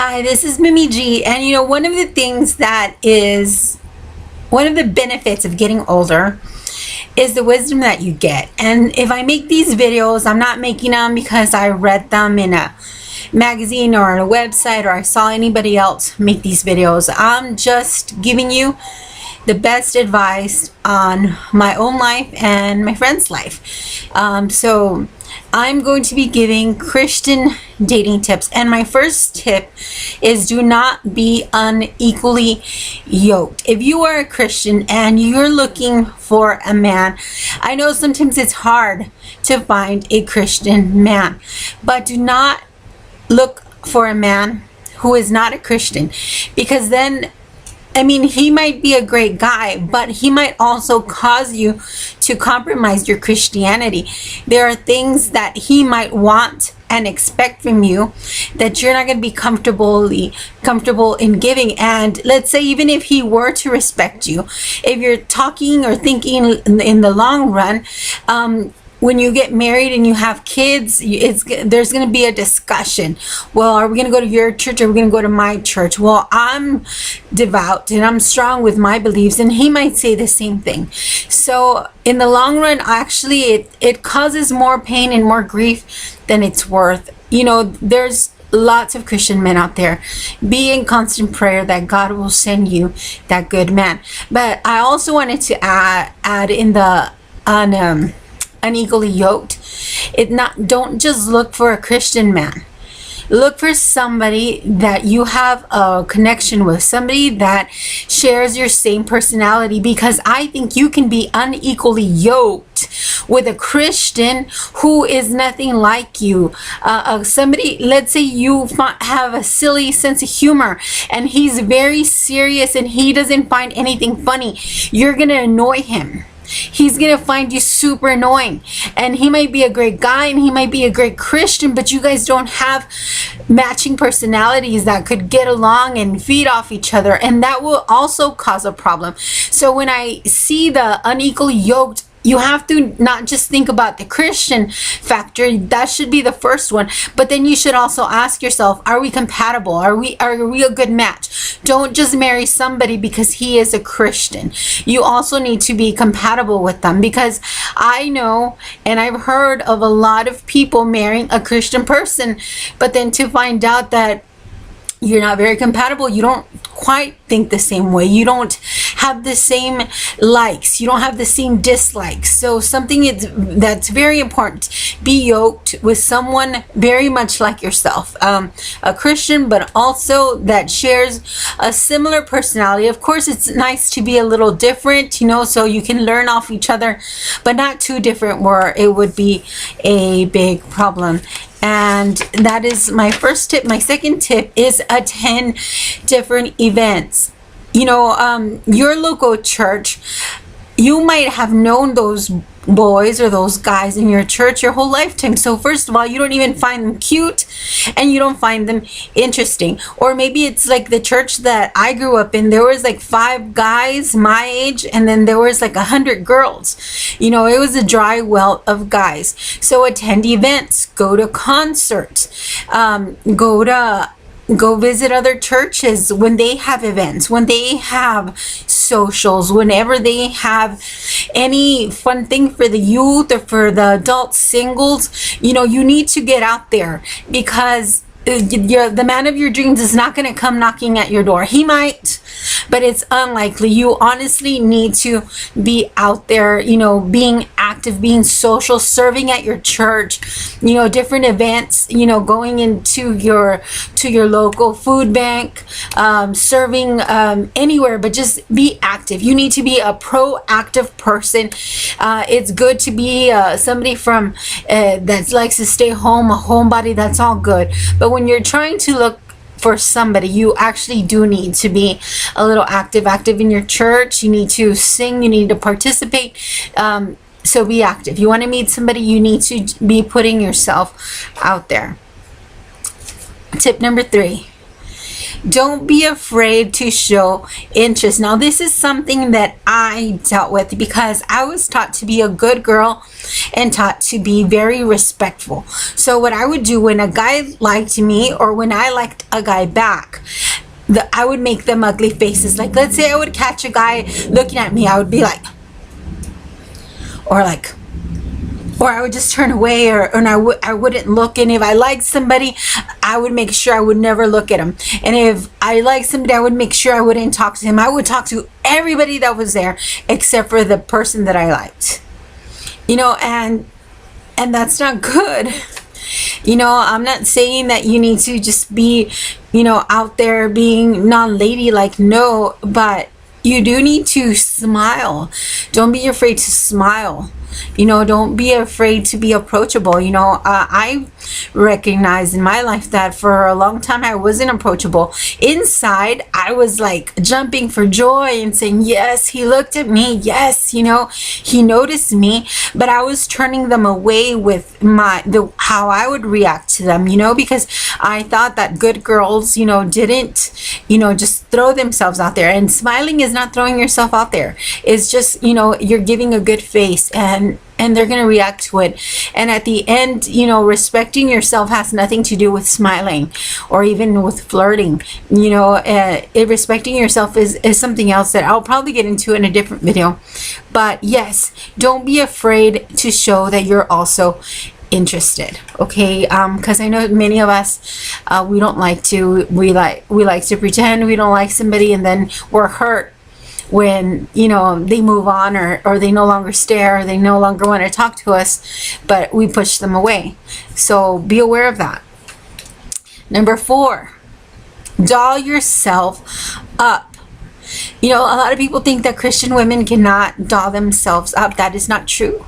Hi, this is Mimi G. And one of the things that is one of the benefits of getting older is the wisdom that you get. And if I make these videos, I'm not making them because I read them in a magazine or on a website or I saw anybody else make these videos. I'm just giving you the best advice on my own life and my friend's life. So I'm going to be giving Christian dating tips. And my first tip is do not be unequally yoked. If you are a Christian and you're looking for a man, I know sometimes it's hard to find a Christian man, but do not look for a man who is not a Christian, because then he might be a great guy, but he might also cause you to compromise your Christianity. There are things that he might want and expect from you that you're not going to be comfortable in giving. And let's say even if he were to respect you, if you're talking or thinking in the long run, when you get married and you have kids, there's going to be a discussion. Well, are we going to go to your church or are we going to go to my church? Well, I'm devout and I'm strong with my beliefs, and he might say the same thing. So in the long run, actually, it causes more pain and more grief than it's worth. There's lots of Christian men out there. Be in constant prayer that God will send you that good man. But I also wanted to add in the unequally yoked, don't just look for a Christian man. Look for somebody that you have a connection with, somebody that shares your same personality, because I think you can be unequally yoked with a Christian who is nothing like you. Somebody, let's say you have a silly sense of humor and he's very serious and he doesn't find anything funny. You're gonna annoy him. He's gonna find you super annoying, and he might be a great guy and he might be a great Christian, but you guys don't have matching personalities that could get along and feed off each other, and that will also cause a problem. So when I see the unequally yoked, you have to not just think about the Christian factor. That should be the first one. But then you should also ask yourself, are we compatible? Are we a good match? Don't just marry somebody because he is a Christian. You also need to be compatible with them, because I know and I've heard of a lot of people marrying a Christian person, but then to find out that you're not very compatible, you don't quite think the same way, you don't have the same likes, you don't have the same dislikes. So that's very important. Be yoked with someone very much like yourself, a Christian, but also that shares a similar personality. Of course, it's nice to be a little different, so you can learn off each other, but not too different where it would be a big problem. And that is my first tip. My second tip is attend different events. Your local church, you might have known those boys or those guys in your church your whole lifetime. So first of all, you don't even find them cute and you don't find them interesting. Or maybe it's like the church that I grew up in. There was like 5 guys my age and then there was like 100 girls. It was a dry well of guys. So attend events, go to concerts, go visit other churches when they have events, when they have socials, whenever they have any fun thing for the youth or for the adult singles. You need to get out there, because the man of your dreams is not going to come knocking at your door. He might, but it's unlikely. You honestly need to be out there, being active, being social, serving at your church, different events, going into your local food bank, serving anywhere, but just be active. You need to be a proactive person. It's good to be somebody from that likes to stay home, a homebody. That's all good. But when you're trying to look for somebody, you actually do need to be a little active in your church. You need to sing, you need to participate. So be active. You want to meet somebody, you need to be putting yourself out there. Tip number 3. Don't be afraid to show interest. Now, this is something that I dealt with because I was taught to be a good girl and taught to be very respectful. So what I would do when a guy liked me, or when I liked a guy back, I would make them ugly faces. Like, let's say I would catch a guy looking at me, I would be like, or I would just turn away, and I wouldn't look. And if I liked somebody, I would make sure I would never look at him. And if I liked somebody, I would make sure I wouldn't talk to him. I would talk to everybody that was there except for the person that I liked. You know, and that's not good. You know, I'm not saying that you need to just be, you know, out there being non-ladylike. No, but you do need to smile. Don't be afraid to smile. You know, don't be afraid to be approachable. You know, I recognized in my life that for a long time I wasn't approachable. Inside, I was like jumping for joy and saying, yes, he looked at me. Yes, you know, he noticed me. But I was turning them away with how I would react to them, you know, because I thought that good girls, you know, didn't, you know, just throw themselves out there. And smiling is not throwing yourself out there. It's just, you know, you're giving a good face, and they're going to react to it. And at the end, you know, respecting yourself has nothing to do with smiling or even with flirting. You know, respecting yourself is something else that I'll probably get into in a different video. But yes, don't be afraid to show that you're also interested, okay? Because I know many of us, we like to pretend we don't like somebody, and then we're hurt when, you know, they move on, or they no longer stare, or they no longer want to talk to us, but we push them away. So be aware of that. Number 4, doll yourself up. You know, a lot of people think that Christian women cannot doll themselves up. That is not true.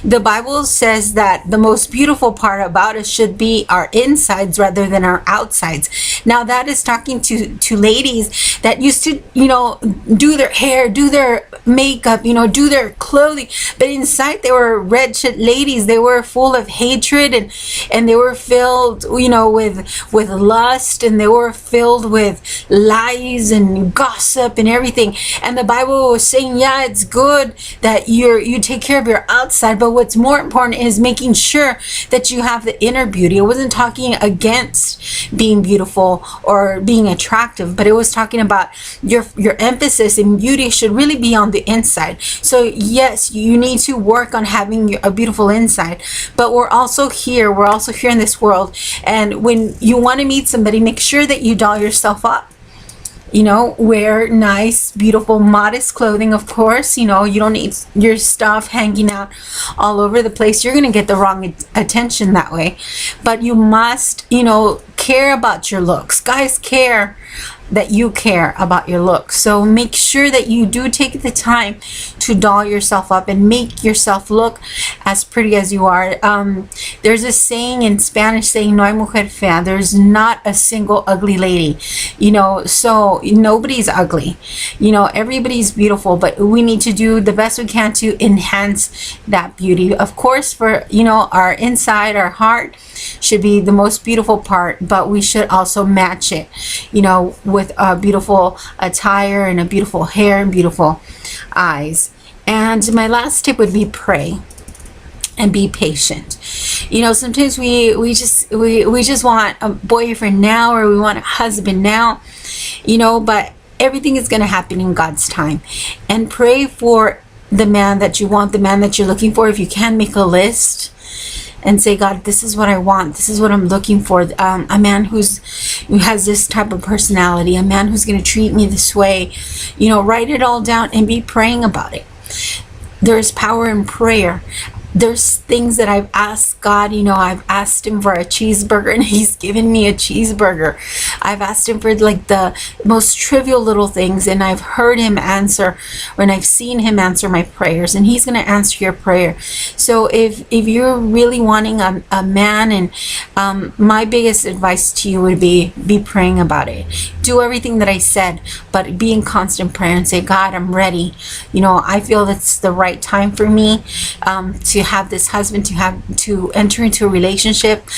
The Bible says that the most beautiful part about us should be our insides rather than our outsides. Now that is talking to ladies that used to, you know, do their hair, do their makeup, you know, do their clothing, but inside they were wretched ladies. They were full of hatred, and they were filled, you know, with lust, and they were filled with lies and gossip and everything. And the Bible was saying, yeah, it's good that you take care of your outside, but what's more important is making sure that you have the inner beauty. It wasn't talking against being beautiful or being attractive, but it was talking about your emphasis in beauty should really be on the inside. So yes, you need to work on having a beautiful inside, but we're also here in this world, and when you want to meet somebody, make sure that you doll yourself up. You know, wear nice, beautiful, modest clothing, of course. You know, you don't need your stuff hanging out all over the place. You're going to get the wrong attention that way. But you must, you know, care about your looks. Guys care that you care about your looks. So make sure that you do take the time to doll yourself up and make yourself look as pretty as you are. There's a saying in Spanish saying, no hay mujer fea. There's not a single ugly lady. You know, so nobody's ugly. You know, everybody's beautiful, but we need to do the best we can to enhance that beauty. Of course, for, you know, our inside, our heart should be the most beautiful part, but we should also match it, you know, with a beautiful attire and a beautiful hair and beautiful eyes. And my last tip would be pray and be patient. You know, sometimes we just want a boyfriend now, or we want a husband now, you know, but everything is going to happen in God's time. And pray for the man that you want, the man that you're looking for. If you can, make a list and say, God, this is what I want. This is what I'm looking for. A man who has this type of personality, a man who's going to treat me this way. You know, write it all down and be praying about it. There's power in prayer. There's things that I've asked God, you know, I've asked him for a cheeseburger and he's given me a cheeseburger. I've asked him for like the most trivial little things, and I've heard him answer, and I've seen him answer my prayers, and he's going to answer your prayer. So if you're really wanting a man, and my biggest advice to you would be praying about it. Do everything that I said, but be in constant prayer and say, God, I'm ready. You know, I feel that's the right time for me to have this husband, to enter into a relationship,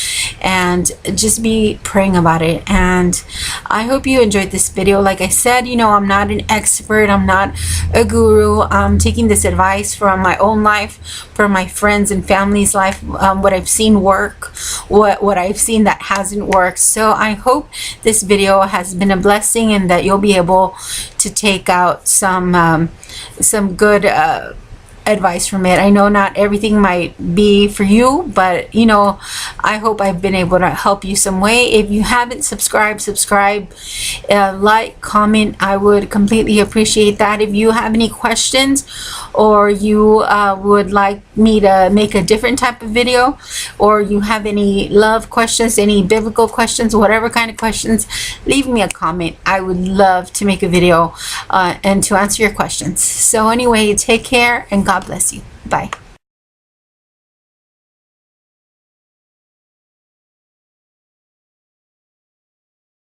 and just be praying about it. And I hope you enjoyed this video. Like I said, you know, I'm not an expert, I'm not a guru. I'm taking this advice from my own life, from my friends and family's life, what I've seen work, what I've seen that hasn't worked. So I hope this video has been a blessing and that you'll be able to take out some good advice from it. I know not everything might be for you, but you know, I hope I've been able to help you some way. If you haven't subscribed, subscribe, like, comment. I would completely appreciate that. If you have any questions, or you would like me to make a different type of video, or you have any love questions, any biblical questions, whatever kind of questions, leave me a comment. I would love to make a video and to answer your questions. So anyway, take care and God bless you. Bye.